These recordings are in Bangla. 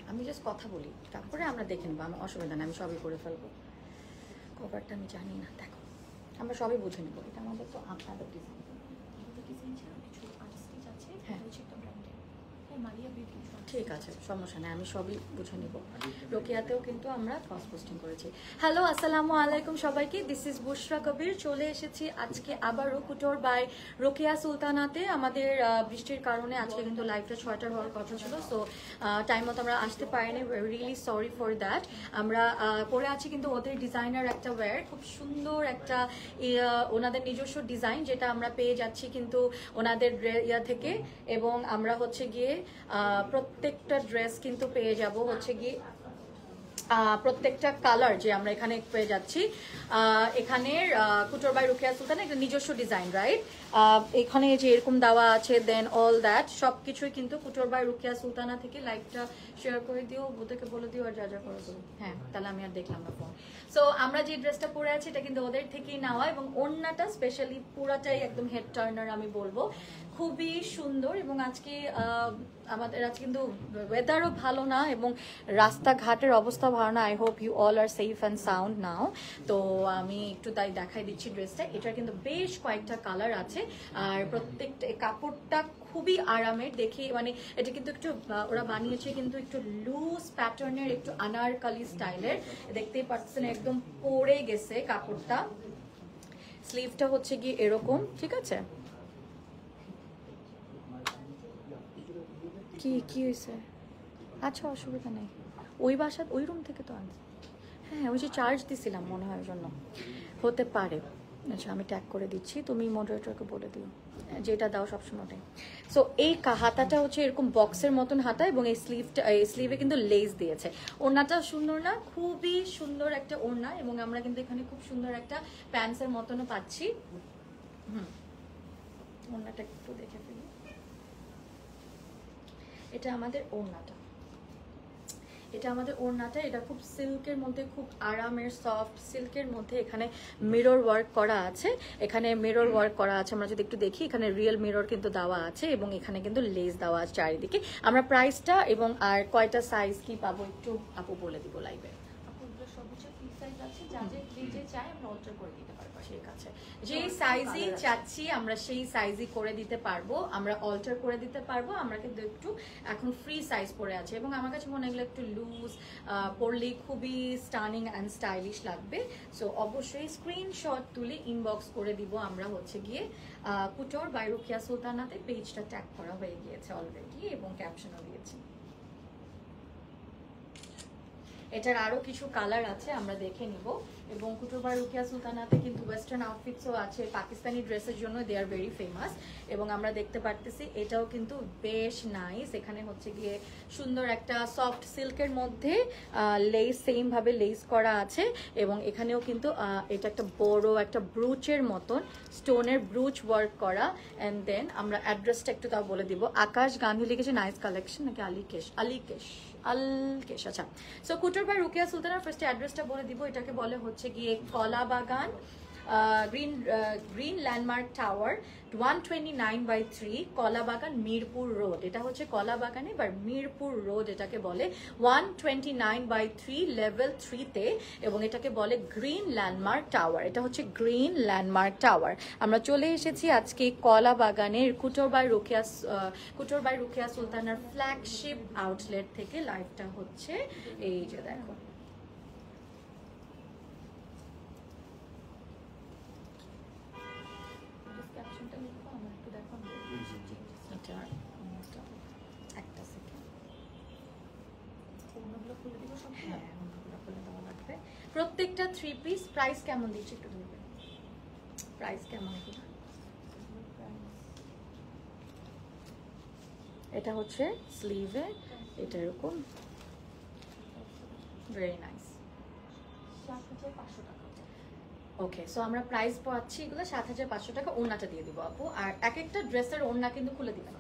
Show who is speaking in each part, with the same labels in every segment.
Speaker 1: আমি জাস্ট কথা বলি, তারপরে আমরা দেখে নেবো, আমার অসুবিধা নেই, আমি সবই করে ফেলবো। কভারটা আমি জানি না, দেখো আমরা সবই বুঝে নেবো, এটা আমাদের তো আপনাদের ডিজাইন। হ্যাঁ ঠিক আছে, সমস্যা নেই, আমি সবই বুঝে নিব। রোকেয়াতেও কিন্তু আমরা ক্রস পোস্টিং করেছি। হ্যালো, আসসালামু আলাইকুম সবাইকে, দিস ইজ বুশরা কবির। চলে এসেছি আজকে আবারও কুটোর বাই রোকেয়া সুলতানাতে। আমাদের বৃষ্টির কারণে আজকে কিন্তু লাইভটা 6টার হওয়ার কথা ছিল, সো টাইম মতো আমরা আসতে পারিনি, রিয়েলি সরি ফর দ্যাট। আমরা পরে আছি কিন্তু ওদের ডিজাইনার একটা ওয়্যার, খুব সুন্দর একটা ওনাদের নিজস্ব ডিজাইন, যেটা আমরা পেয়ে যাচ্ছি কিন্তু ওনাদের ইয়া থেকে। এবং আমরা হচ্ছে গিয়ে প্রত্যেকটা ড্রেস কিন্তু পেয়ে যাব হচ্ছে গিয়ে প্রত্যেকটা কালার যে আমরা এখানে পেয়ে যাচ্ছি। এখানের কুটোর বাই রোকেয়া সুলতানা একটা নিজস্ব ডিজাইন, রাইট? এখানে যে এরকম দেওয়া আছে, দেন অল দ্যাট সব কিছুই কিন্তু কুটোর বাই রোকেয়া সুলতানা থেকে। লাইভটা শেয়ার করে দিও, বুতেকে বলে দিও, আর যা যা করে দিও। হ্যাঁ, তাহলে আমি আর দেখলাম না ফোন। সো আমরা যে ড্রেসটা পরে আছি এটা কিন্তু ওদের থেকেই নেওয়া, এবং ওড়নাটা স্পেশালি পুরাটাই একদম হেড টার্নার আমি বলবো, খুবই সুন্দর। এবং আজকে আমাদের আজকে কিন্তু ওয়েদারও ভালো না এবং রাস্তাঘাটের অবস্থা ভালো না। I hope you all are safe and sound now. তো আমি একটু তাই দেখাই দিচ্ছি ড্রেসটা। এটার কিন্তু বেশ কয়েকটা কালার আছে, আর প্রত্যেকটা কাপড়টা খুবই আরামের দেখে, মানে এটা কিন্তু একটু ওরা বানিয়েছে কিন্তু একটু লুজ প্যাটার্নের, একটু আনারকলি স্টাইলের, দেখতেই পাচ্ছেন একদম পরে গেছে কাপড়টা। স্লিভটা হচ্ছে গিয়ে এরকম, ঠিক আছে? কি কি হয়েছে? আচ্ছা, অসুবিধা নেই, ওই বাসা ওই রুম থেকে তো আনছি। হ্যাঁ, ওই যে চার্জ দিছিলাম মনে হয়, ওই জন্য হতে পারে। আচ্ছা, আমি ট্যাগ করে দিচ্ছি, তুমি মডারেটরকে বলে দিও যেটা দাও সবসময়। সো এই হাতাটা হচ্ছে এরকম বক্সের মতন হাতা, এবং এই স্লিভে কিন্তু লেস দিয়েছে। ওড়নাটা সুন্দর না? খুবই সুন্দর একটা ওড়না, এবং আমরা কিন্তু এখানে খুব সুন্দর একটা প্যান্টসের মতনও পাচ্ছি। ওড়নাটা একটু দেখে ফেলি, এটা আমাদের ওড়নাটা, এটা আমাদের ওড়নাটা। এটা খুব সিল্কের মধ্যে, খুব আরামের সফট সিল্কের মধ্যে। এখানে মিরর ওয়ার্ক করা আছে, এখানে মিরর ওয়ার্ক করা আছে। আমরা যদি একটু দেখি, এখানে রিয়েল মিরর কিন্তু দেওয়া আছে, এবং এখানে কিন্তু লেস দেওয়া আছে চারিদিকে। আমরা প্রাইসটা এবং আর কয়টা সাইজ কি পাবো একটু আপু বলে দিব লাইভে। ঠিক আছে, যে সাইজই চাচ্ছি আমরা সেই সাইজই করে দিতে পারবো, আমরা অল্টার করে দিতে পারবো। আমরা কিন্তু একটু এখন ফ্রি সাইজ পরে আছে, এবং আমার কাছে মনে হলো একটু লুজ পরলেই খুবই স্টানিং অ্যান্ড স্টাইলিশ লাগবে। সো অবশ্যই স্ক্রিনশট তুলে ইনবক্স করে দিব। আমরা হচ্ছে গিয়ে কুটোর বাই রোকেয়া সুলতানাতে পেজটা ট্যাগ করা হয়ে গিয়েছে অলরেডি, এবং ক্যাপশনও দিয়েছি। এটার আরো কিছু কালার আছে, আমরা দেখে নিব। এবং কুটোর বাই রোকেয়া সুলতানাতে কিন্তু ওয়েস্টার্ন আউটফিটসও আছে, পাকিস্তানি ড্রেসের জন্য দে আর ভেরি ফেমাস। এবং আমরা দেখতে পারতেছি এটাও কিন্তু বেশ নাইস। এখানে হচ্ছে গিয়ে সুন্দর একটা সফট সিল্কের মধ্যে লেস, সেম ভাবে লেস করা আছে, এবং এখানেও কিন্তু এটা একটা বড় একটা ব্রুচের মতন স্টোনের ব্রুচ ওয়ার্ক করা। অ্যান্ড দেন আমরা অ্যাড্রেসটা একটু তাও বলে দিব। আকাশ গান্ধী লিখেছে নাইস কালেকশন, নাকি আলিকেশ? আলকেশ, আচ্ছা। সো কুটোর বাই রোকেয়া সুলতানার ফার্স্ট অ্যাড্রেসটা বলে দিব। এটাকে বলে হচ্ছে গিয়ে কলাবাগান গ্রিন ল্যান্ডমার্ক টাওয়ার, 129/3 কলাবাগান মিরপুর রোড। এটা হচ্ছে কলাবাগানে বা মিরপুর রোড এটাকে বলে, 129/3 লেভেল 3-তে, এবং এটাকে বলে গ্রিন ল্যান্ডমার্ক টাওয়ার। এটা হচ্ছে গ্রিন ল্যান্ডমার্ক টাওয়ার। আমরা চলে এসেছি আজকে কলাবাগানের কুটোর বাই রোকেয়া সুলতানার ফ্ল্যাগশিপ আউটলেট থেকে। লাইভটা হচ্ছে এই যে দেখো, একটা সেকেন্ড, প্রত্যেকটা 3 পিস প্রাইস কেমন দিচ্ছি একটু ধরবেন, প্রাইস কেমন? এটা হচ্ছে স্লিভে, এটা এরকম ভেরি নাইস, 7,500 টাকা। ওকে, সো আমরা প্রাইস পাচ্ছি এগুলো 7,500 টাকা। ওড়নাটা দিয়ে দিব আপু, আর এক একটা ড্রেসের ওড়না কিন্তু খুলে দিবেন।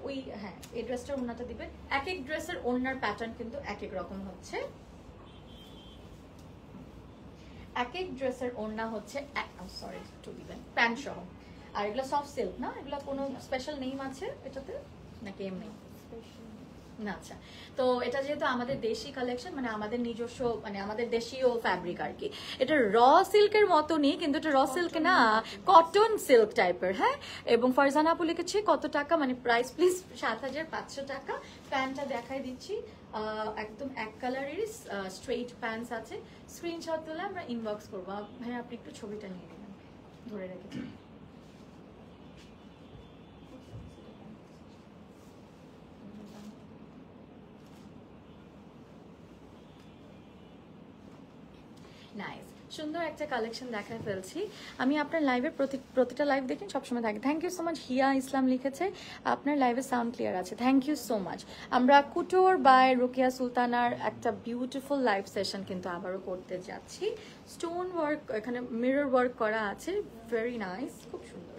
Speaker 1: ওই হ্যাঁ, এই ড্রেসটার ওড়নাটা দিবেন। এক এক ড্রেসের ওড়নার প্যাটার্ন কিন্তু এক এক রকম হচ্ছে, এক এক ড্রেসের ওড়না হচ্ছে সরি একটু দিবেন প্যান্ট সহ। আর এগুলো সফট সিল্ক না? এগুলো কোনো স্পেশাল নেম আছে এটাতে নাকি এমনি? না আচ্ছা, তো এটা যেহেতু আমাদের দেশি কালেকশন, মানে আমাদের নিজস্ব, মানে আমাদের দেশীয় ফ্যাব্রিক আর কি। এটা র সিল্কের মতনই, কিন্তু এটা র সিল্ক না, কটন সিল্ক টাইপের। হ্যাঁ, এবং ফারজানা আপু লিখেছে কত টাকা, মানে প্রাইস প্লিজ 7500 টাকা। প্যান্টটা দেখাই দিচ্ছি, একদম এক কালারেরই স্ট্রেইট প্যান্টস আছে। স্ক্রিনশট তুলে আমরা ইনবক্স করবো। ভাই আপনি একটু ছবিটা নিয়ে নেবেন, ধরে রেখেছি। নাইস, সুন্দর একটা কালেকশন দেখায় ফেলছি আমি। আপনার লাইভের প্রতিটা লাইভ দেখেন সবসময় থাকে। Thank you so much. Hiya Islam লিখেছে আপনার লাইভে সাউন্ড ক্লিয়ার আছে, থ্যাংক ইউ সো মাচ। আমরা কুটোর বাই রোকেয়া সুলতানার একটা বিউটিফুল লাইভ সেশন কিন্তু আবারও করতে যাচ্ছি। স্টোন ওয়ার্ক, এখানে মিরর ওয়ার্ক করা আছে, ভেরি নাইস, খুব সুন্দর।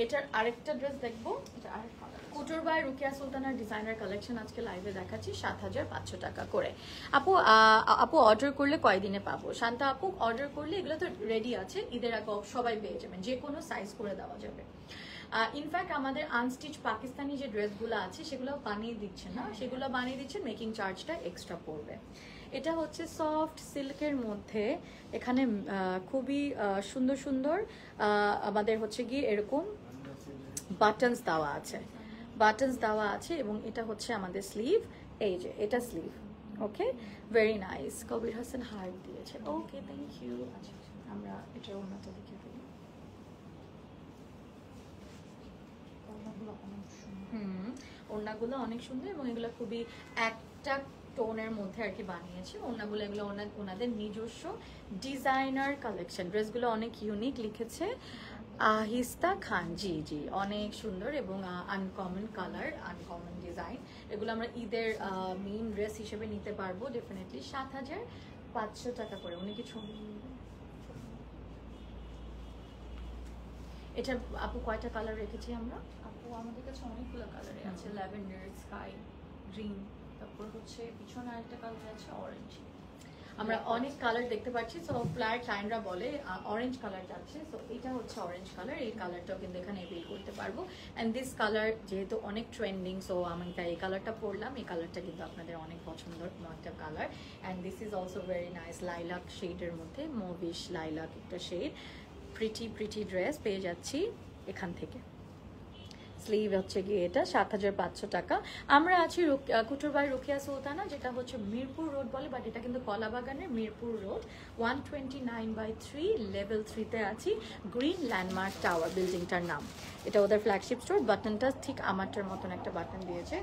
Speaker 1: এটার আরেকটা ড্রেস দেখবো, এটা আরেকটা কুটোর বাই রুকিয়া সুলতানার ডিজাইনার কালেকশন আজকে লাইভে দেখাচ্ছি 7500 টাকা করে। আপু আপু অর্ডার করলে কয়দিনে পাবো? শান্তা আপু অর্ডার করলে এগুলো তো রেডি আছে, ঈদের আগে সবাই পেয়ে যাবেন, যে কোনো সাইজ করে দেওয়া যাবে। ইনফ্যাক্ট আমাদের আনস্টিচ পাকিস্তানি যে ড্রেসগুলো আছে সেগুলো বানিয়ে দিচ্ছেন না, সেগুলো বানিয়ে দিচ্ছেন, মেকিং চার্জটা এক্সট্রা পড়বে। এটা হচ্ছে সফট সিল্কের মধ্যে, এখানে খুবই সুন্দর সুন্দর আমাদের হচ্ছে গিয়ে এরকম বাটনস দেওয়া আছে, বাটনস দেওয়া আছে, এবং এটা হচ্ছে আমাদের স্লিভ, এই যে এটা স্লিভ। ওকে, ভেরি নাইস। কবির হাসান হার্ট দিয়েছে, ওকে থ্যাংক ইউ। আচ্ছা আমরা এটার অন্যটা দেখে ফেলি। ওড়নাগুলো অনেক সুন্দর, এবং এগুলো খুবই একটা টোনের মধ্যে আর কি বানিয়েছে ওড়নাগুলো। এগুলো ওনাদের নিজস্ব ডিজাইনার কালেকশন। ড্রেসগুলো অনেক ইউনিক লিখেছে আহিস্তা খান, জি জি অনেক সুন্দর, এবং আনকমন কালার, আনকমন ডিজাইন। এগুলো আমরা ঈদের মেইন ড্রেস হিসেবে নিতে পারবো ডেফিনেটলি। 7500 টাকা করে। উনি কিছু এটা আপু কয়টা কালার রেখেছি আমরা?
Speaker 2: আপু আমাদের কাছে অনেকগুলো কালারে আছে, ল্যাভেন্ডার, স্কাই, গ্রিন, তারপর হচ্ছে পিছনে আরেকটা কালার আছে অরেঞ্জ।
Speaker 1: আমরা অনেক কালার দেখতে পাচ্ছি। সো ফ্ল্যাট ক্লায়েন্টরা বলে অরেঞ্জ কালার যাচ্ছে, সো এটা হচ্ছে অরেঞ্জ কালার। এই কালারটাও কিন্তু এখানে এভেল করতে পারবো। অ্যান্ড দিস কালার যেহেতু অনেক ট্রেন্ডিং, সো আমি তাই এই কালারটা পরলাম। এই কালারটা কিন্তু আপনাদের অনেক পছন্দের একটা colour. And this is also very nice, lilac শেডের মধ্যে, মুভিশ লাইলাক একটা শেড। প্রিটি প্রিটি ড্রেস পেয়ে যাচ্ছি এখান থেকে। স্লিভ হচ্ছে গিয়ে এটা 7500 টাকা। আমরা আছি কুটোর বাই রোকেয়া সুলতানা, যেটা হচ্ছে মিরপুর রোড বলে, বাট এটা কিন্তু কলাবাগানের মিরপুর রোড, 129/3 লেভেল 3-তে আছি। গ্রিন ল্যান্ডমার্ক টাওয়ার বিল্ডিংটার নাম। এটা ওদের ফ্ল্যাগশিপ স্টোর। বাটনটা ঠিক আমারটার মতন একটা বাটন দিয়েছে।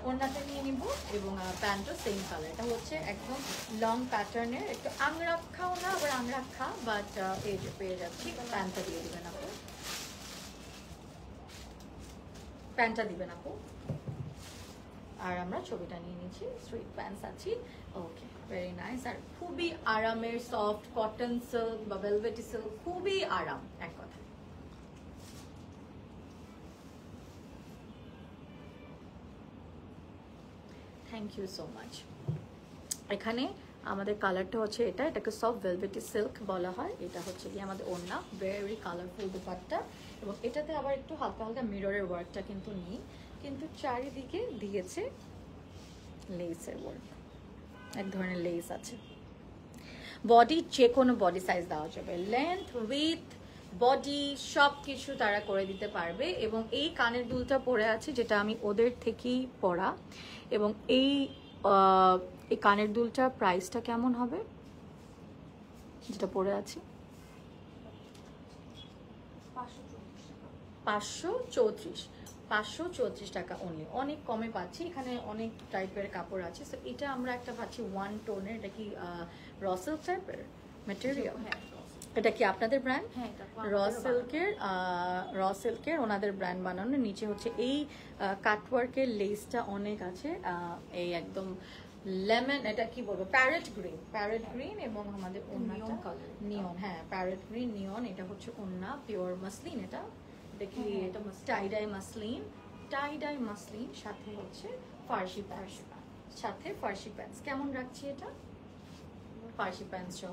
Speaker 1: ওড়নাটা নিয়ে নিব, এবং প্যান্টও সেম কালার। এটা হচ্ছে একদম লং প্যাটার্নের, একটু আংরাখাও না আবার আংরাখা, বাট এই যে পেয়ে যাচ্ছি। প্যান্টটা দিয়ে দেবেন আপু, প্যান্টটা দিবেন আপু। আর আমরা ছবিটা নিয়ে নিচ্ছি, স্ট্রেট প্যান্টস আছি। ওকে, ভেরি নাইস। আর খুবই আরামের সফট কটন সিল্ক বা ভেলভেটি সিল্ক, খুবই আরাম এক কথা। Thank you so much. এখানে আমাদের কালারটা হচ্ছে এটা, এটাকে সফট ভেলভেটি সিল্ক বলা হয়। এটা হচ্ছে গিয়ে আমাদের ওড়না, ভেরি কালারফুল দুপাট্টা, এবং এটাতে আবার একটু হালকা হালকা মিররের ওয়ার্কটা কিন্তু নেই, কিন্তু চারিদিকে দিয়েছে লেসের ওয়ার্ক, এক ধরনের লেস আছে। বডি যে কোনো বডি সাইজ দেওয়া যাবে, লেন্থ উইথ বডি সব কিছু তারা করে দিতে পারবে। এবং এই কানের দুলটা পরে আছে, যেটা আমি ওদের থেকেই পরা, এবং এই কানের দুলটার প্রাইসটা কেমন হবে যেটা পরে আছি? 534 টাকা অনলি, অনেক কমে পাচ্ছি। এখানে অনেক টাইপের কাপড় আছে। সো এটা আমরা একটা পাচ্ছি ওয়ান টোনের। এটা কি রসেল টাইপের ম্যাটেরিয়াল?
Speaker 2: হ্যাঁ,
Speaker 1: এটা কি আপনাদের ব্র্যান্ড?
Speaker 2: হ্যাঁ,
Speaker 1: র সিল্কের ওনাদের ব্র্যান্ড বানানো। নিচে হচ্ছে এই কাটওয়ার্কের লেসটা অনেক আছে, এই একদম লেমন, এটা কি বলবো, প্যারেট গ্রিন, এবং আমাদের
Speaker 2: নিয়ন কালার,
Speaker 1: নিয়ন, হ্যাঁ প্যারেট গ্রিন নিয়ন। এটা হচ্ছে ওন্না পিওর মাসলিন, এটা দেখি এটা টাইডাই মাসলিন, সাথে হচ্ছে ফার্সি প্যান্টস। কেমন রাখছি এটা? ফার্সি প্যান্টস সহ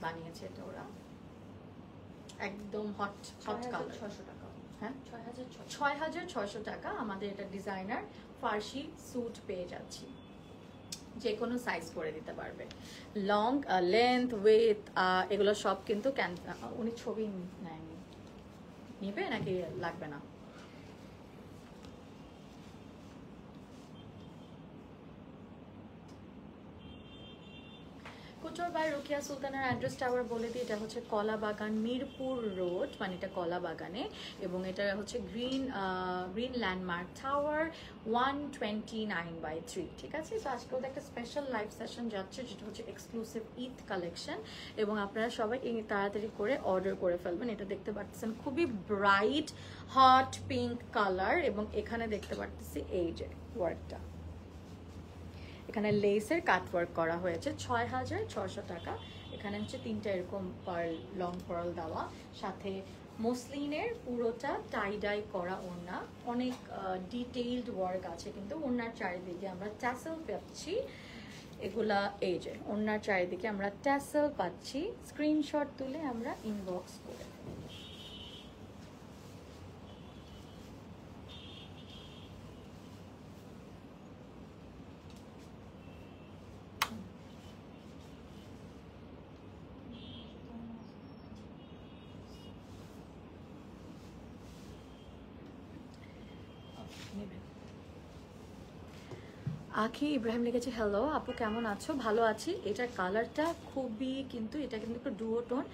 Speaker 1: বানিয়েছে এটা ওরা, একদম হট কালার।
Speaker 2: 600 টাকা,
Speaker 1: হ্যাঁ
Speaker 2: 6,600।
Speaker 1: 6,600 টাকা আমাদের এটা ডিজাইনার ফার্সি স্যুট পেয়ে যাচ্ছি, যে কোনো সাইজ করে দিতে পারবে, লং লেন্থ উইথ এগুলো সব কিন্তু উনি ছবি নেয়নি, নিবে নাকি লাগবে না? কুটোর বাই রোকেয়া সুলতানার অ্যাড্রেসটা আবার বলে দিই, এটা হচ্ছে কলাবাগান মিরপুর রোড, মানে এটা কলাবাগানে, এবং এটা হচ্ছে গ্রিন ল্যান্ডমার্ক টাওয়ার 129/3, ঠিক আছে? তো আজকে ওদের একটা স্পেশাল লাইভ সেশন যাচ্ছে, যেটা হচ্ছে এক্সক্লুসিভ ঈদ কালেকশন, এবং আপনারা সবাই তাড়াতাড়ি করে অর্ডার করে ফেলবেন। এটা দেখতে পাচ্ছেন খুবই ব্রাইট হট পিঙ্ক কালার, এবং এখানে দেখতে পাচ্ছি এই যে ওয়ার্কটা, এখানে লেসের কাটওয়ার্ক করা হয়েছে। 6,600 টাকা। এখানে হচ্ছে 3টা এরকম পার্ল, লং পার্ল দেওয়া, সাথে মসলিনের পুরোটা টাই ডাই করা ওড়না, অনেক ডিটেইলড ওয়ার্ক আছে কিন্তু ওড়নার চারিদিকে আমরা ট্যাসেল পাচ্ছি। এগুলা এই যে ওড়নার চারিদিকে আমরা ট্যাসেল পাচ্ছি। স্ক্রিনশট তুলে আমরা ইনবক্স করে নেবেন। আখি ইব্রাহিম লিখেছে, হ্যালো আপু কেমন আছো? ভালো আছি। এটার কালারটা খুবই কিন্তু, এটা কিন্তু একটু ডুও টোন,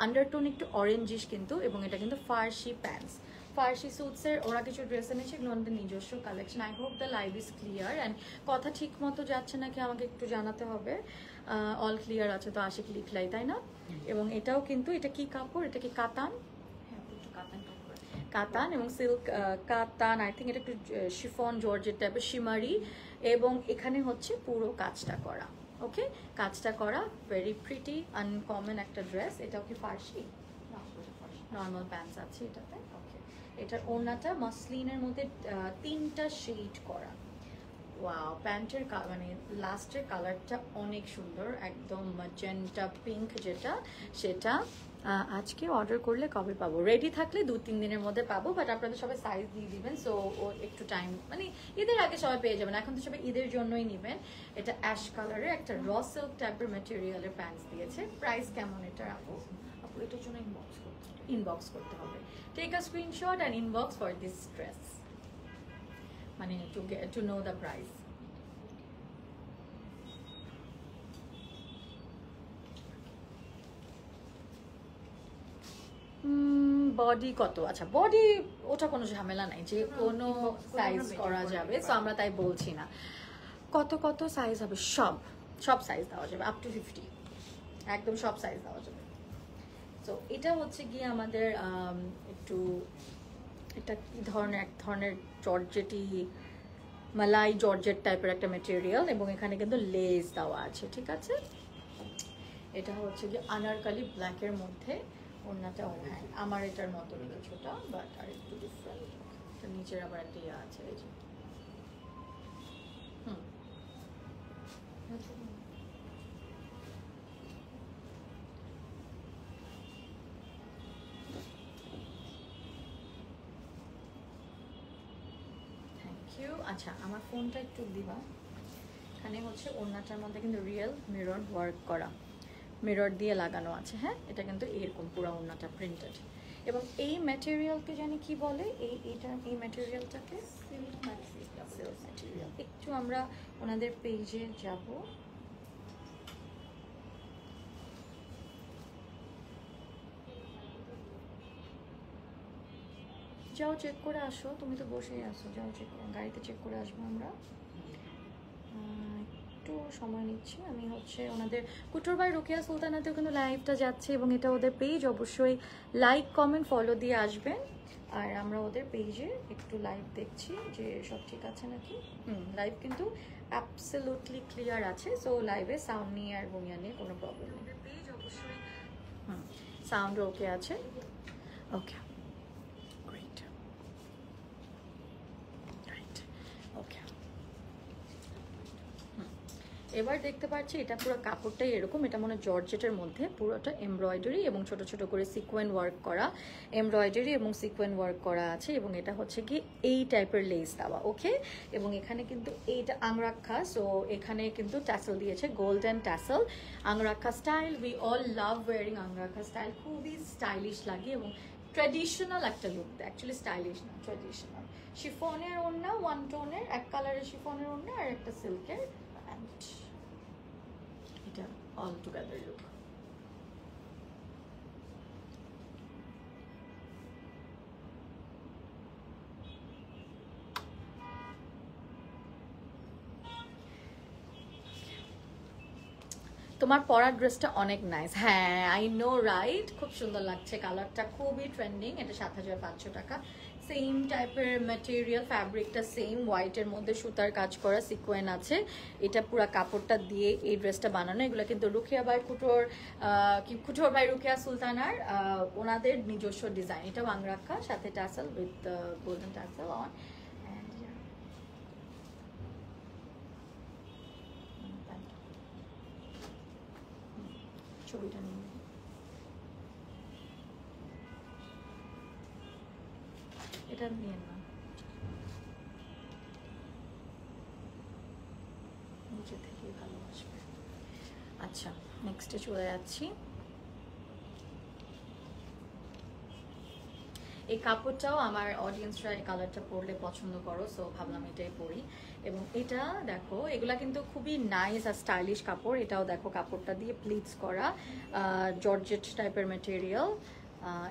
Speaker 1: আন্ডারটোন একটু অরেঞ্জিশ কিন্তু, এবং এটা কিন্তু ফার্সি প্যান্টস, ফার্সি স্যুটসের ওরা কিছু ড্রেস এনেছে, এগুলো আমাদের নিজস্ব collection. I hope the live is clear and কথা ঠিক মতো যাচ্ছে নাকি আমাকে একটু জানাতে হবে। অল ক্লিয়ার আছে তো আশিক লিখলাই, তাই না? এবং এটাও কিন্তু, এটা কি কাপড়? এটা কি কাতান? কাতান এবং সিল্ক কাতান, আই থিঙ্ক এটা একটু শিফন জর্জেট টাইপের শিমারি, এবং এখানে হচ্ছে পুরো কাজটা করা। ওকে, কাজটা করা, ভেরি প্রিটি আনকমন একটা ড্রেস। এটাও কি ফার্সি? নর্মাল প্যান্টস আছে এটাতে। ওকে, এটার ওড়নাটা মসলিনের মধ্যে 3টা শেড করা। ওয়াও, প্যান্টের মানে লাস্টের কালারটা অনেক সুন্দর, একদম ম্যাজেন্টা পিঙ্ক যেটা, সেটা আজকে অর্ডার করলে কবে পাবো? রেডি থাকলে 2-3 দিনের মধ্যে পাবো, বাট আপনাদের সবাই সাইজ দিয়ে দিবেন, সো ও একটু টাইম, মানে ঈদের আগে সবাই পেয়ে যাবেন। এখন তো সবাই ঈদের জন্যই নেবেন। এটা অ্যাশ কালারের একটা র সিল্ক টাইপের ম্যাটেরিয়ালের প্যান্টস দিয়েছে। প্রাইস কেমন এটা আপু?
Speaker 2: আপু এটার জন্য
Speaker 1: ইনবক্স করতে হবে। Take a screenshot and inbox for this dress, মানে to know the price. Body কত? আচ্ছা, বডি ওটা কোনো ঝামেলা নাই, যে কোনো সাইজ করা যাবে, তো আমরা তাই বলছি না। কত কত সাইজ হবে? সব সাইজ দেওয়া যাবে, আপ টু 50, একদম সব সাইজ দেওয়া যাবে। তো এটা হচ্ছে গিয়ে আমাদের একটু, এটা কি ধরনের, এক ধরনের জর্জেটি, মালাই জর্জেট টাইপের একটা মেটেরিয়াল, এবং এখানে কিন্তু লেস দেওয়া আছে, ঠিক আছে? এটা হচ্ছে গিয়ে আনারকালি ব্ল্যাকের মধ্যে, ওড়নাটা হ্যাঁ আমার এটার মতো কিছুটা, বাট আর একটু ডিফারেন্ট। এটা নিচের আবার একটা ইয়ে আছে, এই যে থ্যাংক ইউ। আচ্ছা, আমার ফোনটা একটু দিবা। এখানে হচ্ছে ওড়নাটার মধ্যে কিন্তু রিয়েল মিরর ওয়ার্ক করা, মিরর দিয়ে লাগানো আছে। হ্যাঁ, এটা কিন্তু এরকম পুরো ওড়নাটা প্রিন্টেড, এবং এই ম্যাটেরিয়ালকে জানি কি বলে, এই ম্যাটেরিয়ালটাকে সিল্ক ম্যাটেরিয়াল। একটু আমরা ওনাদের পেজে যাব, যাও চেক করে আসো, তুমি তো বসেই আসো, যাও চেক করে, গাড়িতে চেক করে আসবো আমরা। একটু সময় নিচ্ছি আমি। হচ্ছে ওনাদের কুটোর বাই রোকেয়া সুলতানাতেও কিন্তু লাইভটা যাচ্ছে, এবং এটা ওদের পেজ, অবশ্যই লাইক কমেন্ট ফলো দিয়ে আসবেন। আর আমরা ওদের পেজে একটু লাইভ দেখছি যে সব ঠিক আছে নাকি। লাইভ কিন্তু অ্যাবসলিউটলি ক্লিয়ার আছে, সো লাইভে সাউন্ড নিয়ে আর ভূমিয়া নিয়ে কোনো প্রবলেম নেই। ওদের পেজ অবশ্যই সাউন্ড ওকে আছে। ওকে, গ্রেট, রাইট, ওকে। এবার দেখতে পাচ্ছি এটা পুরো কাপড়টাই এরকম, এটা মনে হয় জর্জেটের মধ্যে, পুরোটা এমব্রয়ডারি এবং ছোট ছোট করে সিকোয়েন ওয়ার্ক করা, এমব্রয়ডারি এবং সিকোয়েন ওয়ার্ক করা আছে, এবং এটা হচ্ছে কি এই টাইপের লেস দেওয়া। ওকে, এবং এখানে কিন্তু এইটা আংরাক্ষা, সো এখানে কিন্তু ট্যাসেল দিয়েছে, golden tassel, angrakha style. We all love wearing angrakha style, খুবই স্টাইলিশ লাগে এবং ট্র্যাডিশনাল একটা লুক, অ্যাকচুয়ালি স্টাইলিশ না, ট্র্যাডিশনাল। শিফনের ওড়না, ওয়ান টোনের, এক কালারের শিফনের ওড়না আর একটা সিল্কের প্যান্ট, এটা অল টুগেদার লুক। তোমার পরার ড্রেসটা অনেক নাইস, হ্যাঁ আই নো রাইট, খুব সুন্দর লাগছে, কালারটা খুবই ট্রেন্ডিং। এটা 7,500 টাকা, সেম টাইপের ম্যাটেরিয়াল, ফ্যাব্রিকটা সেম, হোয়াইটের মধ্যে সুতার কাজ করা, সিকোয়েন আছে। এটা পুরো কাপড়টা দিয়ে এই ড্রেসটা বানানো। এগুলো কিন্তু রুকিয়া বাই কুটোর, কুটোর বাই রুকিয়া সুলতানার ওনাদের নিজস্ব ডিজাইন। এটা আংরাক্ষা, সাথে tassel with golden tassel on. ছবিটা নিয়ে এটা নিয়ে না, নিচে থেকে ভালো আসবে। আচ্ছা, নেক্সটে চলে যাচ্ছি। এই কাপড়টাও আমার অডিয়েন্সরা এই কালারটা পরলে পছন্দ করো, সো ভাবলাম এটাই পরি। এবং এটা দেখো, এগুলা কিন্তু খুবই নাইস আর স্টাইলিশ কাপড়। এটাও দেখো কাপড়টা দিয়ে প্লিটস করা, জর্জেট টাইপের ম্যাটেরিয়াল।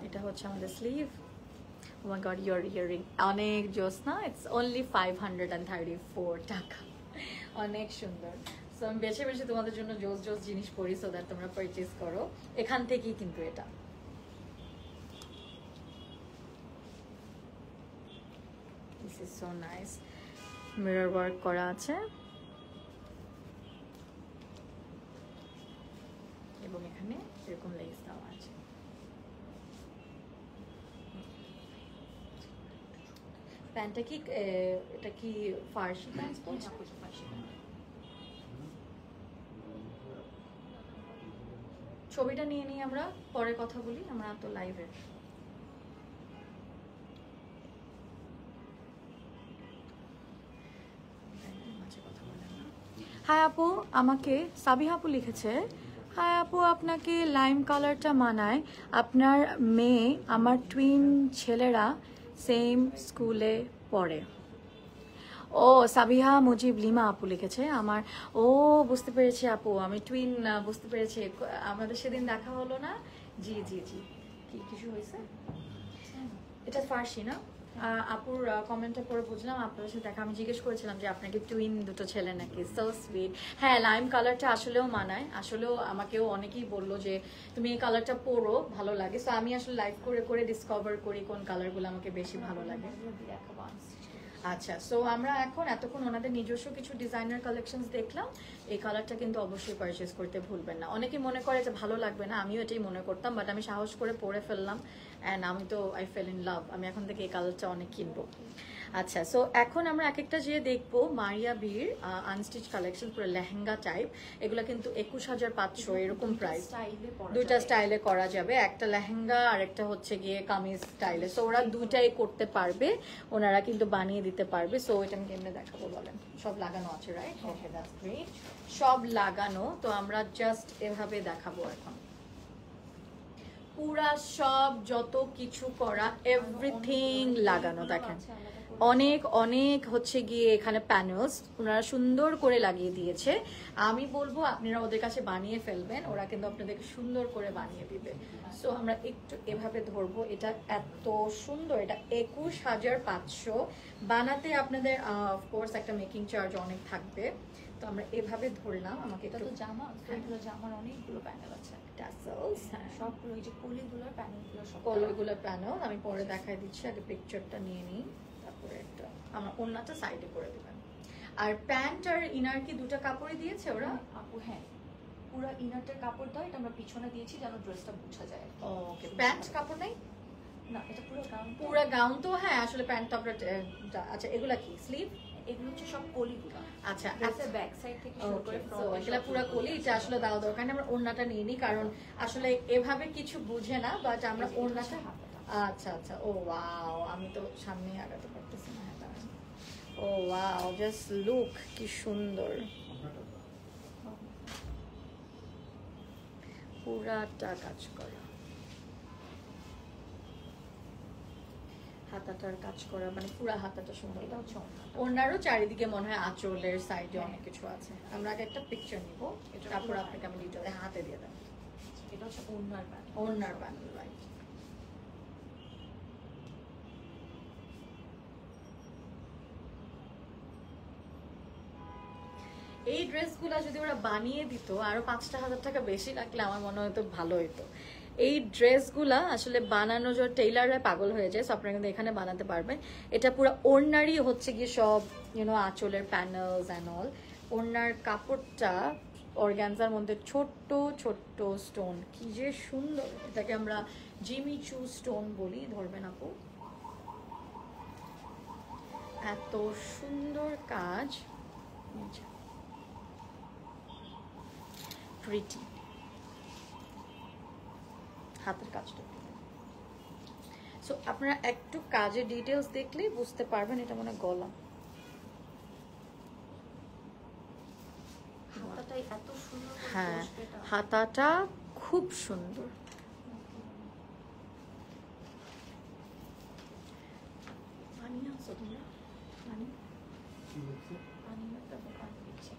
Speaker 1: এটা হচ্ছে আমাদের sleeve. Oh my god, your earring অনেক জোস না, ইটস অনলি 534 টাকা, অনেক সুন্দর। সো আমি বেছে বেছে তোমাদের জন্য জোস জোস জিনিস পরি, সো দ্যাট তোমরা পারচেজ করো এখান থেকেই। কিন্তু এটা this is so nice, mirror work করা আছে এবং এখানে এরকম লেস দেওয়া আছে। প্যান্টটা কি এটা কি ফার্সি প্যান্ট বলছো? ছবিটা নিয়ে নিই, আমরা পরে কথা বলি, আমরা তো লাইভে। হাই আপু, আমাকে সাবিহা আপু লিখেছে, হাই আপু আপনাকে লাইম কালারটা মানায়, আপনার মেয়ে আমার টুইন ছেলেরা সেম স্কুলে পড়ে। ও সাবিহা মুজিব লিমা আপু লিখেছে আমার, ও বুঝতে পেরেছি আপু, আমি টুইন বুঝতে পেরেছি, আমাদের সেদিন দেখা হলো না। জি জি জি, কি কিছু হয়েছে? এটা ফার্সি না? আপুর কমেন্টটা পরে বুঝলাম, আপনার সাথে দেখা, আমি জিজ্ঞেস করেছিলাম যে আপনাকে টুইন দুটো ছেলে নাকি, সো সুইট। হ্যাঁ, লাইম কালারটা আসলেও মানায়, আসলেও আমাকেও অনেকেই বললো যে তুমি এই কালারটা পরো, ভালো লাগে। সো আমি আসলে লাইভ করে করে ডিসকভার করি কোন কালারগুলো আমাকে বেশি ভালো লাগে। আচ্ছা, সো আমরা এখন এতক্ষণ ওনাদের নিজস্ব কিছু ডিজাইনার কালেকশনস দেখলাম। এই কালারটা কিন্তু অবশ্যই পারচেজ করতে ভুলবেন না। অনেকেই মনে করে যে ভালো লাগবে না, আমিও এটাই মনে করতাম, বাট আমি সাহস করে পরে ফেললাম অ্যান্ড আমি তো আই ফেল ইন লাভ। আমি এখন থেকে এই কালারটা অনেক কিনবো। আচ্ছা, সো এখন আমরা এক একটা যে দেখবো মারিয়া বির আনস্টিচ কালেকশন, পুরো লেহেঙ্গা টাইপ। এগুলো কিন্তু 21,500 এরকম প্রাইস, দুইটা স্টাইলে করা যাবে, একটা লেহেঙ্গা আর একটা হচ্ছে গিয়ে কামিজ স্টাইলে। সো ওরা দুইটাই করতে পারবে, ওনারা কিন্তু বানিয়ে দিতে পারবে। সো এটা আমি কেমনে দেখাবো বলেন? সব লাগানো আছে, রাইট? ওকে, দ্যাটস গ্রেট, সব লাগানো। তো আমরা জাস্ট এভাবে দেখাবো এখন, পুরা সব যত কিছু করা, এভরিথিং লাগানো। দেখেন অনেক অনেক হচ্ছে গিয়ে এখানে প্যানেলস ওনারা সুন্দর করে লাগিয়ে দিয়েছে। আমি বলবো আপনারা ওদের কাছে বানিয়ে ফেলবেন, ওরা কিন্তু আপনাদেরকে সুন্দর করে বানিয়ে দিবে। সো আমরা একটু এভাবে ধরবো, এটা এত সুন্দর, এটা 21,500 বানাতে আপনাদের অফকোর্স একটা মেকিং চার্জ অনেক থাকবে। তো আমরা এভাবে ধরলাম, আমাকে
Speaker 2: এটা তো জামা, এগুলো জামার অনেকগুলো প্যানেল আছে,
Speaker 1: টাসেলস,
Speaker 2: হ্যাঁ সবগুলো, এই যে কলিগুলোর প্যানেলগুলো, সব
Speaker 1: কলগুলোর প্যানেল আমি পরে দেখাই দিচ্ছি, আগে পিকচারটা নিয়ে নিই, তারপরে একটা আমার ওন্নাটা সাইডে করে দেবেন। আর প্যান্ট আর ইনার কি দুটো কাপড়ই দিয়েছে ওরা?
Speaker 2: আপু হ্যাঁ, পুরো ইনারটার কাপড় দাও, এটা আমরা পিছনে দিয়েছি যেন ড্রেসটা বোঝা যায়।
Speaker 1: ওকে, প্যান্ট কাপড় নেই
Speaker 2: না, এটা পুরো গাউন,
Speaker 1: পুরো গাউন তো। হ্যাঁ আসলে প্যান্ট তো আমরা, আচ্ছা এগুলা কি স্লিভ?
Speaker 2: এগুলো হচ্ছে সব কলিগুলো।
Speaker 1: আচ্ছা
Speaker 2: ড্রেসের ব্যাক সাইড থেকে শুরু করে ফ্রন্ট
Speaker 1: এগুলা পুরো কলি, এটা আসলে দাও দরকার নেই, আমরা ওড়নাটা নিয়ে নিই কারণ আসলে এভাবে কিছু বুঝে না, বাট আমরা ওড়নাটা। আচ্ছা আচ্ছা, ও ওয়াও, আমি তো সামনে আগাতে পারতেছি না। ও ওয়াও, জাস্ট লুক কি সুন্দর, পুরাটা কাজ করা, হাতাটার কাজ করা, মানে পুরা হাতাটা সুন্দর।
Speaker 2: এটা হচ্ছে
Speaker 1: ওনারও চারিদিকে মনে হয় আঁচলের সাইডে অনেক কিছু আছে। আমরা আগে একটা পিকচার নিব, তারপর আপনাকে আমি ডিটেইলে হাতে দিয়ে দেব।
Speaker 2: এটা হচ্ছে ওড়নার প্যানেল।
Speaker 1: ওড়নার প্যানেল, রাইট। এই ড্রেসগুলো যদি ওরা বানিয়ে দিত আরো 5,000 টাকা বেশি লাগলে আমার মনে হয়তো ভালো হতো। এই ড্রেসগুলা আসলে বানানো যে টেইলাররা পাগল হয়ে যায়, সো আপনারা কিন্তু এখানে বানাতে পারবেন। এটা পুরো ওড়নারই হচ্ছে গিয়ে সব আঁচলের প্যানেলস অ্যান্ড অল। ওড়নার কাপড়টা অর্গানজার মধ্যে ছোট্ট ছোট্ট স্টোন, কি যে সুন্দর। এটাকে আমরা জিমি চু স্টোন বলি, ধরবেন আপু। এত সুন্দর কাজ, প্রিটি হাতের কাজটা। সো আপনারা একটু কাজের ডিটেলস দেখলেই বুঝতে পারবেন এটা মনে গলা।
Speaker 2: হাতাটাই এত সুন্দর করে
Speaker 1: হ্যাঁ,
Speaker 2: বসবে এটা।
Speaker 1: হাতাটা খুব সুন্দর। পানি আনছো তোমরা? পানি
Speaker 2: আমি একটা দোকান দিচ্ছি।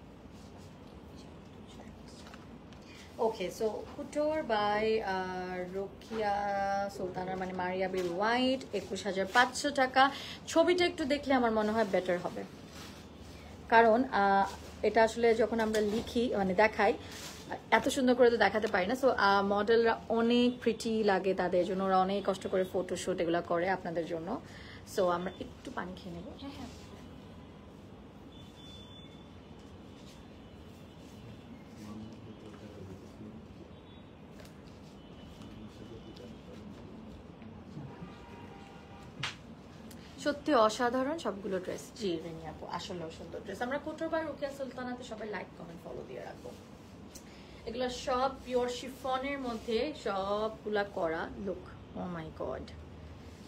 Speaker 1: ওকে, সো কুটোর বাই রোকিয়া সুলতানা, মানে মারিয়া বি হোয়াইট, 21,500 টাকা। ছবিটা একটু দেখলে আমার মনে হয় বেটার হবে, কারণ এটা আসলে যখন আমরা লিখি মানে দেখাই এত সুন্দর করে তো দেখাতে পারি না। সো মডেলরা অনেক প্রিটি লাগে, তাদের জন্য ওরা অনেক কষ্ট করে ফটোশুট এগুলো করে আপনাদের জন্য। সো আমরা একটু পানি খেয়ে নেবো।
Speaker 2: হ্যাঁ হ্যাঁ,
Speaker 1: সত্যি অসাধারণ সবগুলো ড্রেস। জি রেনি আপু, আসলে সুন্দর ড্রেস। আমরা কুটোর বা রোকিয়া সুলতানাতে সবাই লাইক কমেন্ট ফলো দিয়ে রাখবো। এগুলো সব পিওর শিফনের মধ্যে সবগুলা করা। Look, oh my god,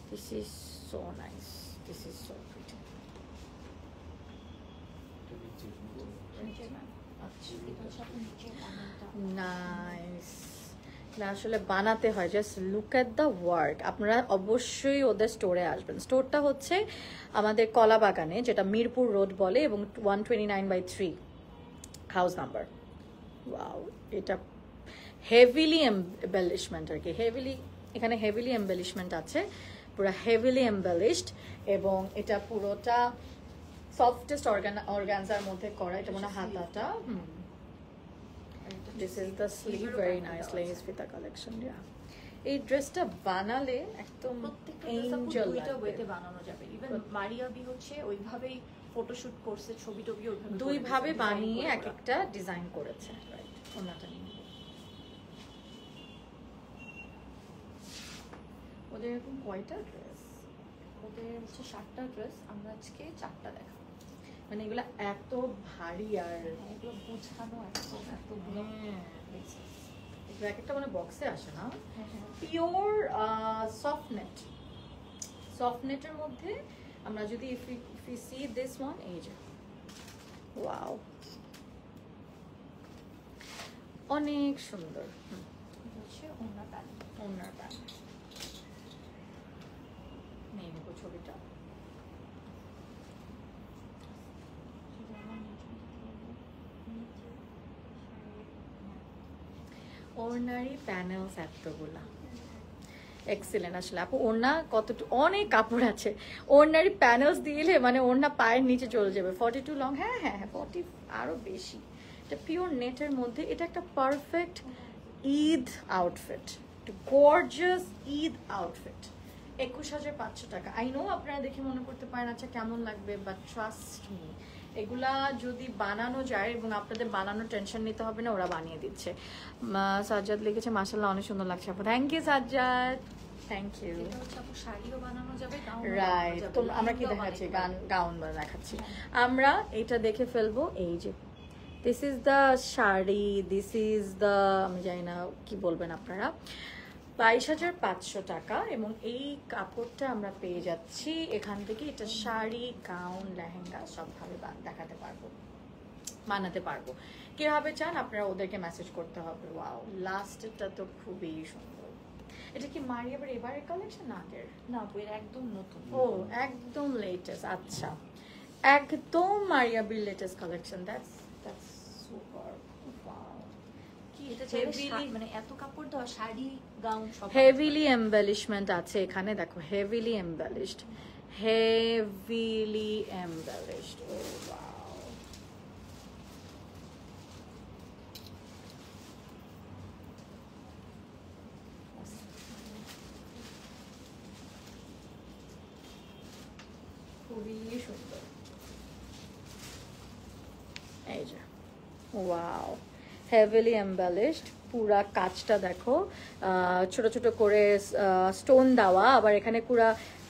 Speaker 1: this is so nice, this is so pretty.
Speaker 2: এটা হচ্ছে আপনার নিচের প্যানেলটা।
Speaker 1: নাইস, আসলে বানাতে হয়। Just look at the work. আপনারা অবশ্যই ওদের স্টোরে আসবেন। স্টোরটা হচ্ছে আমাদের কলাবাগানে, যেটা মিরপুর রোড বলে, এবং 129/3 হাউস নাম্বার। ওয়াও, এটা হেভিলি এম্বেলিশমেন্ট আর কি, হেভিলি, এখানে হেভিলি এম্বেলিশমেন্ট আছে, পুরো হেভিলি এম্বেলিশড, এবং এটা পুরোটা সফটেস্ট অর্গানজার মধ্যে করা। এটা মনে হয় হাতাটা। This is the sleeve, very nice lace with the collection. Yeah, এই ড্রেসটা বানালে একদম এঞ্জেল
Speaker 2: দুইটা ওয়েতে
Speaker 1: লাগবে।
Speaker 2: বানানো যাবে। ইভেন মারিয়া বি হচ্ছে ওইভাবেই ফটোশুট করছে, ছবি টবি ওইভাবে
Speaker 1: দুই ভাবে
Speaker 2: design
Speaker 1: বানিয়ে
Speaker 2: করে
Speaker 1: এক
Speaker 2: ওরা।
Speaker 1: একটা ডিজাইন করেছে, রাইট। ওনাটা নিয়ে ওদের এরকম কয়টা ড্রেস?
Speaker 2: ওদের হচ্ছে 7টা ড্রেস, আমরা আজকে 4টা দেখাবো।
Speaker 1: মানে এগুলা এত ভারী, আর
Speaker 2: এগুলো বোঝানো এতগুলো
Speaker 1: এগুলো এক একটা মানে বক্সে আসে না।
Speaker 2: হ্যাঁ হ্যাঁ,
Speaker 1: পিওর সফট নেটের মধ্যে আমরা যদি if we see this one, এই যে ওয়াও, অনেক সুন্দর।
Speaker 2: এটা হচ্ছে ওনার প্যানেল।
Speaker 1: ওনার প্যান্ট নিয়ে নেবো ছবিটা। অর্নারি প্যানেলস এতগুলা, এক্সিলেন্ট। আসলে আপু ওড়না কতটুকু, অনেক কাপড় আছে। অর্নারি প্যানেলস দিলে মানে ওড়না পায়ের নিচে চলে যাবে। 42 লং, হ্যাঁ হ্যাঁ হ্যাঁ, 40 আরো বেশি। এটা পিওর নেটের মধ্যে, এটা একটা perfect Eid outfit, gorgeous Eid outfit. 21,500 টাকা। আই নো আপনারা দেখে মনে করতে পারেন আচ্ছা কেমন লাগবে, বাট ট্রাস্ট মি, এগুলা যদি বানানো যায় এবং আপনাদের বানানোর টেনশন নিতে হবে না, ওরা বানিয়ে দিচ্ছে। সাজ্জাদ লিখেছে মাশাআল্লাহ অনেক সুন্দর লাগছে আপু। Thank you Sajjad. Thank you.
Speaker 2: এটা হচ্ছে আপু শাড়িও বানানো যাবে, গাউন
Speaker 1: রাইট, তো আমরা কি দেখাচ্ছি? গাউন দেখাচ্ছি। আমরা এটা দেখে ফেলবো। এই যে this is the sari, this is the, আমি জানি না কি বলবেন আপনারা, 22,500 টাকা। এবং এই কাপড়টা আমরা পেয়ে যাচ্ছি এখান থেকে। এটা শাড়ি, গাউন, লেহেঙ্গা সবভাবে দেখাতে পারবো, বানাতে পারবো। কিভাবে চান আপনারা ওদেরকে মেসেজ করতে হবে। ওয়াও, লাস্টটা তো খুবই সুন্দর। এটা কি মারিয়াবার এবারের কালেকশন না আগের?
Speaker 2: না আপু, এটা একদম নতুন।
Speaker 1: ও একদম লেটেস্ট। আচ্ছা, একদম মারিয়াবির latest collection. That's super. Wow,
Speaker 2: কি এটা
Speaker 1: Heavily-
Speaker 2: মানে এত কাপড় দেওয়া, শাড়ি গাউন সব
Speaker 1: হেভিলি এমবেলিশমেন্ট আছে এখানে, দেখো হেভিলি এমবেলিশড, হেভিলি এমবেলিশড। ও ওয়াও, খুবই সুন্দর। এই যে ওয়াও, হেভিলি এমবেলিশড, পুরা কাজটা দেখো, ছোট ছোট করে স্টোন দেওয়া, আবার এখানে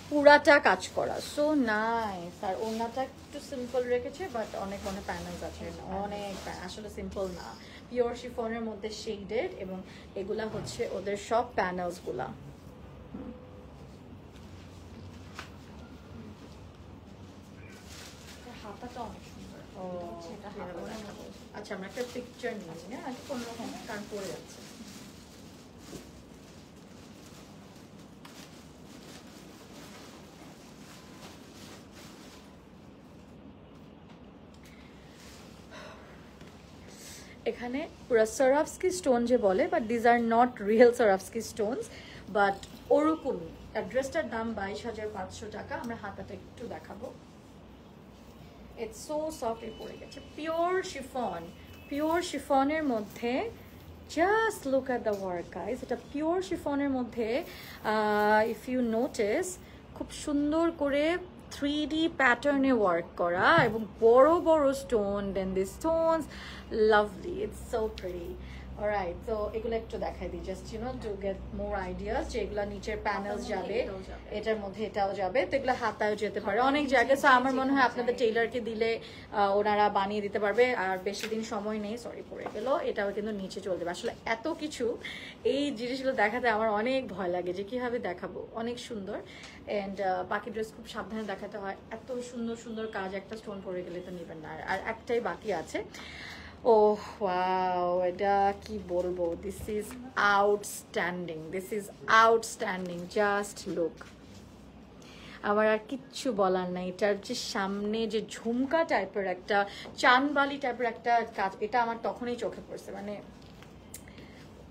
Speaker 1: পুরাটা কাজ করা। So nice. আর ওনাটা একটু সিম্পল রেখেছে, বাট অনেক অনেক প্যানেলস আছে, অনেক আসলে সিম্পল না, পিওর শিফনের মধ্যে শেডেড, এবং এগুলা হচ্ছে ওদের সব প্যানেলস গুলা।
Speaker 2: হাতাটা অনেক সুন্দর।
Speaker 1: ও,
Speaker 2: এটা হাতাটা দেখাবো।
Speaker 1: আচ্ছা, আমরা একটা পিকচার নিয়েছি না আজকে কোনো রকম, কারণ পড়ে যাচ্ছে। এখানে পুরো সরাফস্কি স্টোন যে বলে, but these are not real Swarovski stones, but ওরকমই। অ্যাড্রেসটার দাম 22,500 টাকা। আমরা হাতাটা একটু দেখাবো। ইটস সো সফট, পড়ে গেছে। পিওর শিফন, পিওর শিফনের মধ্যে just look at the work guys. এটা পিওর শিফনের মধ্যে ইফ ইউ নোটিস খুব সুন্দর করে 3D প্যাটার্নে ওয়ার্ক করা, এবং বড় বড় stone, then this stones lovely, it's so pretty. Alright, তো এগুলো একটু দেখাই দিই, just you know to get more ideas, যে এগুলো নিচের প্যানেলস যাবে, এটার মধ্যে এটাও যাবে, তো এগুলো হাতায়ও যেতে পারে অনেক জায়গায়। সো আমার মনে হয় আপনাদের টেইলারকে দিলে ওনারা বানিয়ে দিতে পারবে। আর বেশি দিন সময় নেই, সরি পড়ে গেল, এটাও কিন্তু নিচে চলে যাবে। আসলে এত কিছু, এই জিনিসগুলো দেখাতে আমার অনেক ভয় লাগে যে কিভাবে দেখাবো। অনেক সুন্দর, অ্যান্ড বাকি ড্রেস খুব সাবধানে দেখাতে হয়। এত সুন্দর সুন্দর কাজ, একটা স্টোন পড়ে গেলে তো নেবেন না। আর একটাই বাকি আছে। ও ওয়াও, এটা কি বলবো, this is outstanding, this is outstanding, just look. আমার আর কিচ্ছু বলার নাই। এটার যে সামনে যে ঝুমকা টাইপের একটা, চানবালি টাইপের একটা কাজ, এটা আমার তখনই চোখে পড়ছে। মানে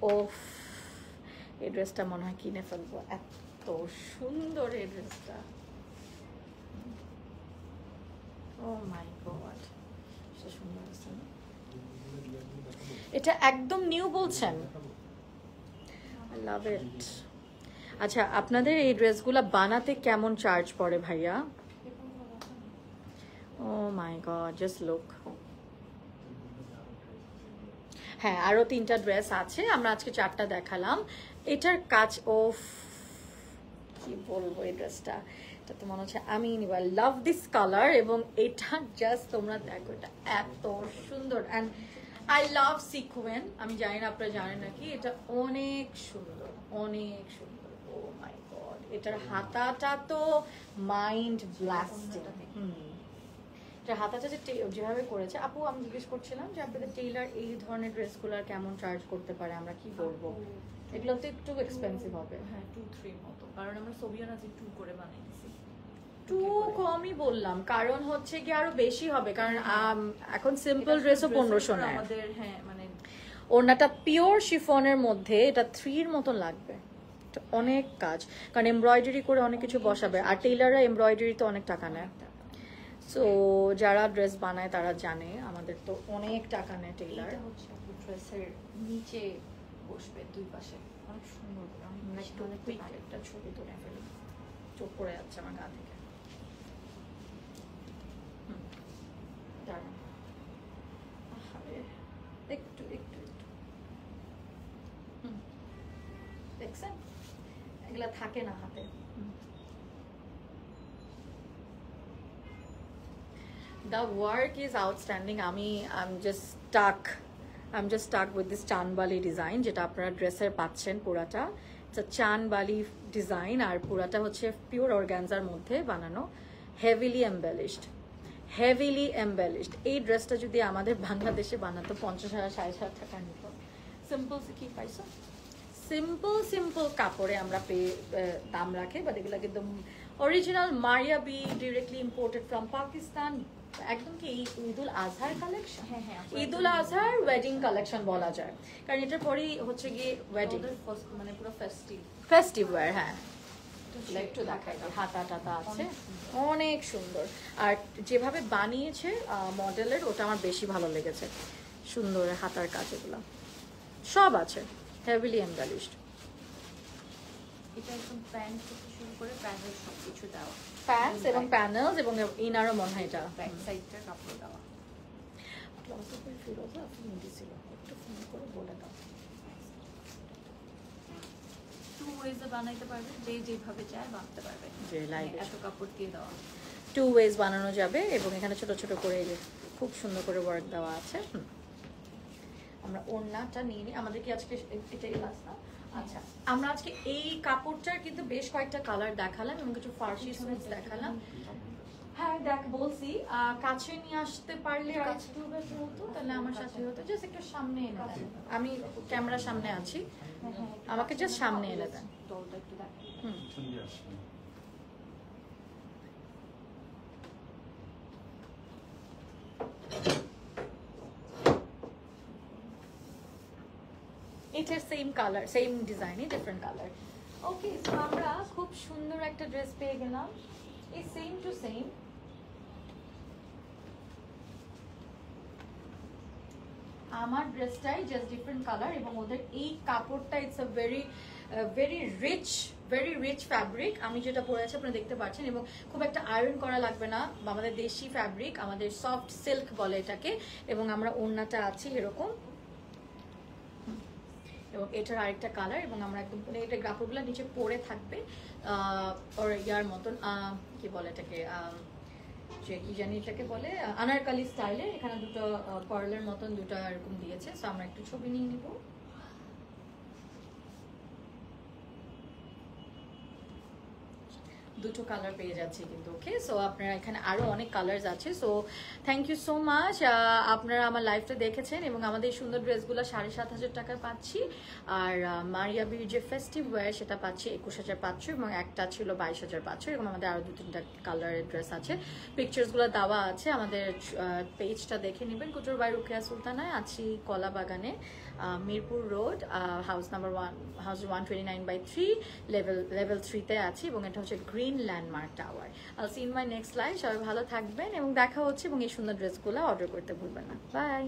Speaker 1: ও, এই ড্রেসটা মনে হয় কিনে ফেলবো, এত সুন্দর এই ড্রেসটা। ও মাই গড, সে সুন্দর আছে না? এটা একদম নিউ বলছেন? আই লাভ ইট। আচ্ছা, আপনাদের এই ড্রেসগুলো বানাতে কেমন চার্জ পড়ে ভাইয়া? ও মাই গড, জাস্ট লুক। হ্যাঁ, আরো 3টা ড্রেস আছে, আমরা আজকে 4টা দেখালাম। এটার কাজ, ও কি বলবো, এই ড্রেসটা, এটা তো মনে হচ্ছে আমি নিবা। লাভ দিস কালার, এবং এটা জাস্ট তোমরা দেখো, এটা এত সুন্দর। And I love sequin. আমি জানি না আপনারা জানেন নাকি, এটা অনেক সুন্দর, অনেক সুন্দর। ও মাই গড, এটার হাতাটা তো মাইন্ড ব্লাস্টিং। এটার হাতাটা যেভাবে করেছে, আপু আমি জিজ্ঞেস করছিলাম যে আপনাদের টেইলার এই ধরনের ড্রেসগুলোর কেমন চার্জ করতে পারে, আমরা কি বলবো? এগুলো তো একটু এক্সপেন্সিভ হবে।
Speaker 2: হ্যাঁ, 2-3 মতো, কারণ আমরা সোভিয়ানাজি 2 করে বানাই দিছি।
Speaker 1: একটু কমই বললাম, কারণ হচ্ছে কি আরো বেশি হবে, কারণ এখন সিম্পল ড্রেসও 1500 নেয়
Speaker 2: আমাদের। হ্যাঁ, মানে
Speaker 1: ওড়নাটা পিওর শিফনের মধ্যে, এটা 3-র মতন লাগবে। এটা অনেক কাজ, কারণ এমব্রয়ডারি করে অনেক কিছু বসাবে, আর টেইলাররা এমব্রয়ডারিতে অনেক টাকা নেয়। সো যারা ড্রেস বানায় তারা জানে, আমাদের তো অনেক টাকা নেয় টেইলার।
Speaker 2: এটা হচ্ছে ড্রেসের নিচে বসবে দুই পাশে, অনেক সুন্দর করে।
Speaker 1: একটু পিক একটা ছবি তুলে ফেলি, চোখ পড়ে যাচ্ছে আমার গা থেকে। দাঁড়ান, একটু একটু একটু দেখছেন এগুলা থাকে না হাতে। The work is outstanding. I'm just stuck with this chandbali design, যেটা আপনারা ড্রেসের পাচ্ছেন পুরাটা। এটা চানবালি ডিজাইন, আর পুরাটা হচ্ছে পিওর অর্গানজার মধ্যে বানানো, হেভিলি এমবেলিশড। এই ড্রেসটা যদি আমাদের বাংলাদেশে বানাতো 50,000 60,000 টাকা নিত। সিম্পল কি পাইছো, সিম্পল কাপড়ে আমরা দাম রাখে, বাট এগুলো কিন্তু original Maria B, directly imported from Pakistan. একদম কি ঈদুল আজহার কালেকশন, ঈদুল আজহার ওয়েডিং কালেকশন বলা যায়, কারণ এটার পরেই হচ্ছে গিয়ে ওয়েডিং,
Speaker 2: মানে পুরো
Speaker 1: ফেস্টিভ ওয়্যার। হ্যাঁ, একটু দেখাই, হাতা টাতা আছে, অনেক সুন্দর। আর যেভাবে বানিয়েছে মডেলের, ওটা আমার বেশি ভালো লেগেছে। সুন্দর হাতার কাজ, এগুলো সব আছে হেভিলি এমবেলিশড।
Speaker 2: এটা একদম প্যান্ট থেকে শুরু করে প্যানেল সবকিছু দেওয়া,
Speaker 1: প্যান্টস এবং প্যানেলস এবং ইনারও মনে হয় এটা
Speaker 2: ব্যাক সাইডটা কাপড় দেওয়া।
Speaker 1: ফিরোজা ফোন দিছিল, একটু ফোন করে বলে দাও।
Speaker 2: 2 ওয়েজে বানাইতে পারবে, যে যেভাবে চায় বানাতে পারবে,
Speaker 1: যে লাইভে
Speaker 2: এত কাপড় দিয়ে দেওয়া।
Speaker 1: 2 ওয়েজ বানানো যাবে, এবং এখানে ছোট ছোট করে খুব সুন্দর করে ওয়ার্ক দেওয়া আছে। আমরা ওড়নাটা নিয়ে নিই, আমাদের কি আজকে এটাই লাস্ট না? আচ্ছা, আমরা আজকে এই কাপড়টার কিন্তু বেশ কয়েকটা কালার দেখালাম এবং কিছু ফার্সি সুইচ দেখালাম। হ্যাঁ দেখ, বলছি কাছে নিয়ে আসতে পারলে একটু বেটার হতো, তাহলে আমার সাথে হতো। জাস্ট একটু সামনে এনে দেন, আমি ক্যামেরার সামনে আছি, আমাকে জাস্ট সামনে এনে দেন।
Speaker 2: দলটা একটু দেখাই।
Speaker 1: এটার সেম কালার, সেম ডিজাইনই ডিফারেন্ট কালার। ওকে, সো আমরা খুব সুন্দর একটা ড্রেস পেয়ে গেলাম, এই সেম টু সেম। আমার ড্রেসটাই জাস্ট ডিফারেন্ট কালার, এবং ওদের এই কাপড়টা it's a very rich fabric. আমি যেটা পরেছি আপনারা দেখতে পাচ্ছেন, এবং খুব একটা আয়রন করা লাগবে না, আমাদের দেশি ফ্যাব্রিক, আমাদের সফট সিল্ক বলে এটাকে। এবং আমরা ওড়নাটা আছি এরকম, এবং এটার আরেকটা কালার, এবং আমরা একদম এটা কাপড়গুলো নিচে পরে থাকবে ওর ইয়ার মতন, কি বলে এটাকে, যে কি জানি এটাকে বলে, আনারকালি স্টাইলে। এখানে দুটো পার্লের মতন দুটো এরকম দিয়েছে। সো আমরা একটু ছবি নিয়ে নিব। দুটো কালার পেয়ে যাচ্ছে কিন্তু। ওকে, সো আপনারা এখানে আরো অনেক কালার্স আছে। So thank you so much, আপনারা আমার লাইভটা দেখেছেন, এবং আমাদের এই সুন্দর ড্রেসগুলো 7,500 টাকায় পাচ্ছি। আর মারিয়া বির যে ফেস্টিভ ওয়্যার, সেটা পাচ্ছি 21,500, এবং একটা ছিল 22,500। এবং আমাদের আরো 2-3টা কালারের ড্রেস আছে, পিকচার্সগুলো দেওয়া আছে, আমাদের পেজটা দেখে নেবেন। কুটুর বাই রুকেয়া সুলতানায় আছি, কলাবাগানে, Mirpur road, house number 129/3, level 3-তে আছি, এবং এটা হচ্ছে green landmark tower. I'll see in my next live. সবাই ভালো থাকবেন, এবং দেখা হচ্ছে, এবং এই সুন্দর ড্রেসগুলো অর্ডার করতে ভুলবেন না। বাই।